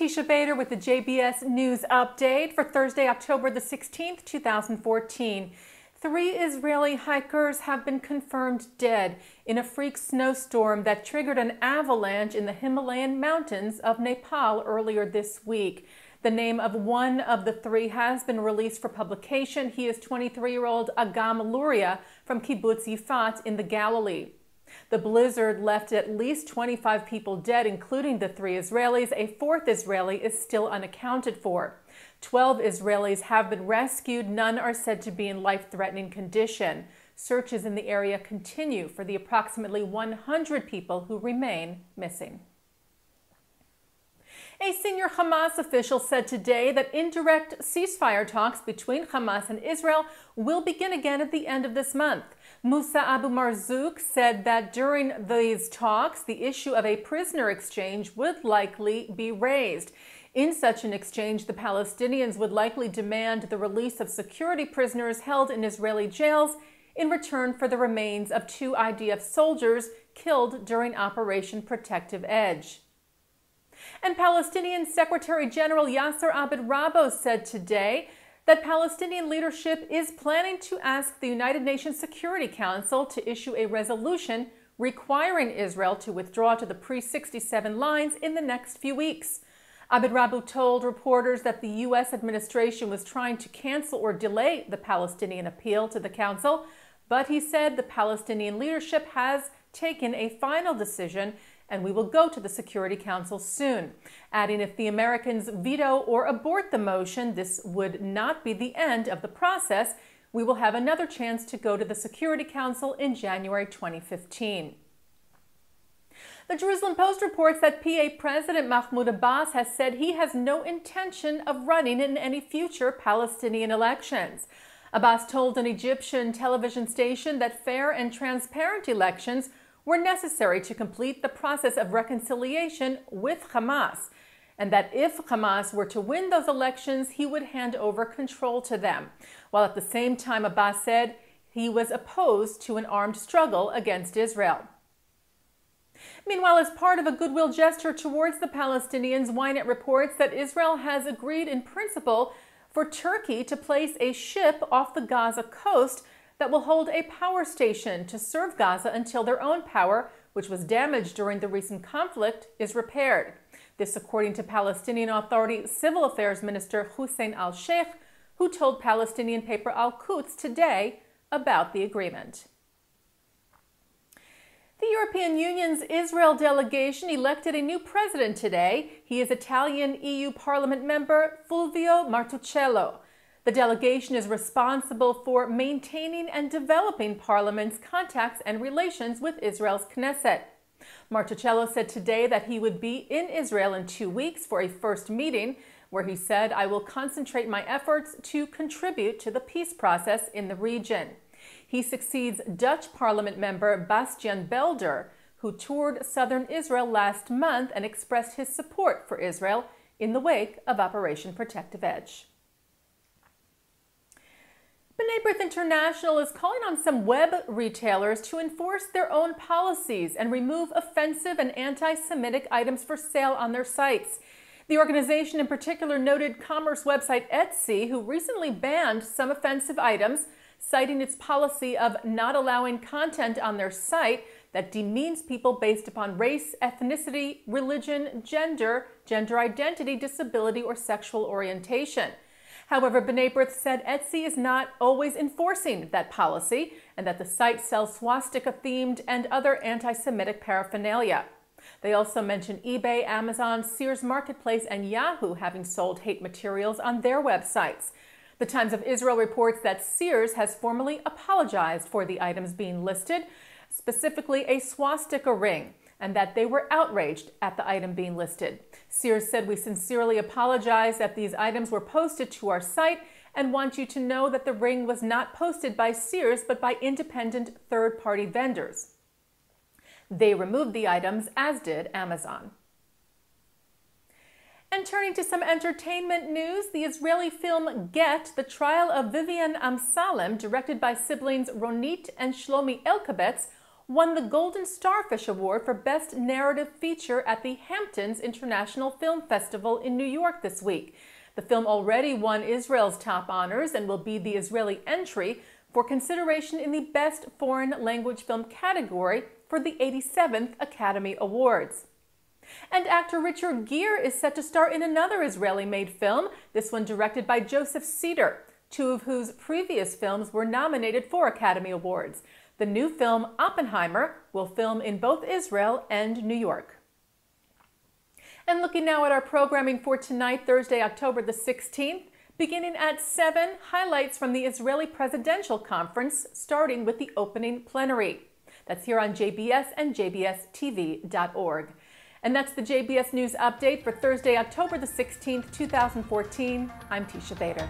Teisha Bader with the JBS News Update for Thursday, October the 16th, 2014. 3 Israeli hikers have been confirmed dead in a freak snowstorm that triggered an avalanche in the Himalayan mountains of Nepal earlier this week. The name of one of the 3 has been released for publication. He is 23-year-old Agam Luria from Kibbutz Yifat in the Galilee. The blizzard left at least 25 people dead, including the 3 Israelis. A 4th Israeli is still unaccounted for. 12 Israelis have been rescued. None are said to be in life-threatening condition. Searches in the area continue for the approximately 100 people who remain missing. A senior Hamas official said today that indirect ceasefire talks between Hamas and Israel will begin again at the end of this month. Musa Abu Marzouk said that during these talks, the issue of a prisoner exchange would likely be raised. In such an exchange, the Palestinians would likely demand the release of security prisoners held in Israeli jails in return for the remains of 2 IDF soldiers killed during Operation Protective Edge. And Palestinian Secretary General Yasser Abed-Rabbo said today that Palestinian leadership is planning to ask the United Nations Security Council to issue a resolution requiring Israel to withdraw to the pre-67 lines in the next few weeks. Abed-Rabbo told reporters that the U.S. administration was trying to cancel or delay the Palestinian appeal to the council, but he said the Palestinian leadership has taken a final decision and we will go to the Security Council soon, adding if the Americans veto or abort the motion, this would not be the end of the process. We will have another chance to go to the Security Council in January 2015. The Jerusalem Post reports that PA President Mahmoud Abbas has said he has no intention of running in any future Palestinian elections. Abbas told an Egyptian television station that fair and transparent elections were necessary to complete the process of reconciliation with Hamas, and that if Hamas were to win those elections, he would hand over control to them, while at the same time Abbas said he was opposed to an armed struggle against Israel. Meanwhile, as part of a goodwill gesture towards the Palestinians, Ynet reports that Israel has agreed in principle for Turkey to place a ship off the Gaza coast that will hold a power station to serve Gaza until their own power, which was damaged during the recent conflict, is repaired. This according to Palestinian Authority Civil Affairs Minister Hussein al-Sheikh, who told Palestinian paper Al-Quds today about the agreement. The European Union's Israel delegation elected a new president today. He is Italian EU Parliament member Fulvio Martuscello. The delegation is responsible for maintaining and developing Parliament's contacts and relations with Israel's Knesset. Martuscello said today that he would be in Israel in 2 weeks for a first meeting, where he said, "I will concentrate my efforts to contribute to the peace process in the region." He succeeds Dutch Parliament member Bastiaan Belder, who toured southern Israel last month and expressed his support for Israel in the wake of Operation Protective Edge. B'nai B'rith International is calling on some web retailers to enforce their own policies and remove offensive and anti-Semitic items for sale on their sites. The organization in particular noted commerce website Etsy, who recently banned some offensive items, citing its policy of not allowing content on their site that demeans people based upon race, ethnicity, religion, gender identity, disability, or sexual orientation. However, B'nai B'rith said Etsy is not always enforcing that policy and that the site sells swastika-themed and other anti-Semitic paraphernalia. They also mentioned eBay, Amazon, Sears Marketplace, and Yahoo having sold hate materials on their websites. The Times of Israel reports that Sears has formally apologized for the items being listed, specifically a swastika ring, and that they were outraged at the item being listed. Sears said, "We sincerely apologize that these items were posted to our site and want you to know that the ring was not posted by Sears but by independent third-party vendors." They removed the items, as did Amazon. And turning to some entertainment news, the Israeli film Get, the trial of Vivian Amsalem, directed by siblings Ronit and Shlomi Elkabetz, won the Golden Starfish Award for Best Narrative Feature at the Hamptons International Film Festival in New York this week. The film already won Israel's top honors and will be the Israeli entry for consideration in the Best Foreign Language Film category for the 87th Academy Awards. And actor Richard Gere is set to star in another Israeli-made film, this one directed by Joseph Cedar, two of whose previous films were nominated for Academy Awards. The new film, Oppenheimer, will film in both Israel and New York. And looking now at our programming for tonight, Thursday, October the 16th, beginning at 7, highlights from the Israeli Presidential Conference, starting with the opening plenary. That's here on JBS and jbstv.org. And that's the JBS News Update for Thursday, October the 16th, 2014. I'm Teisha Bader.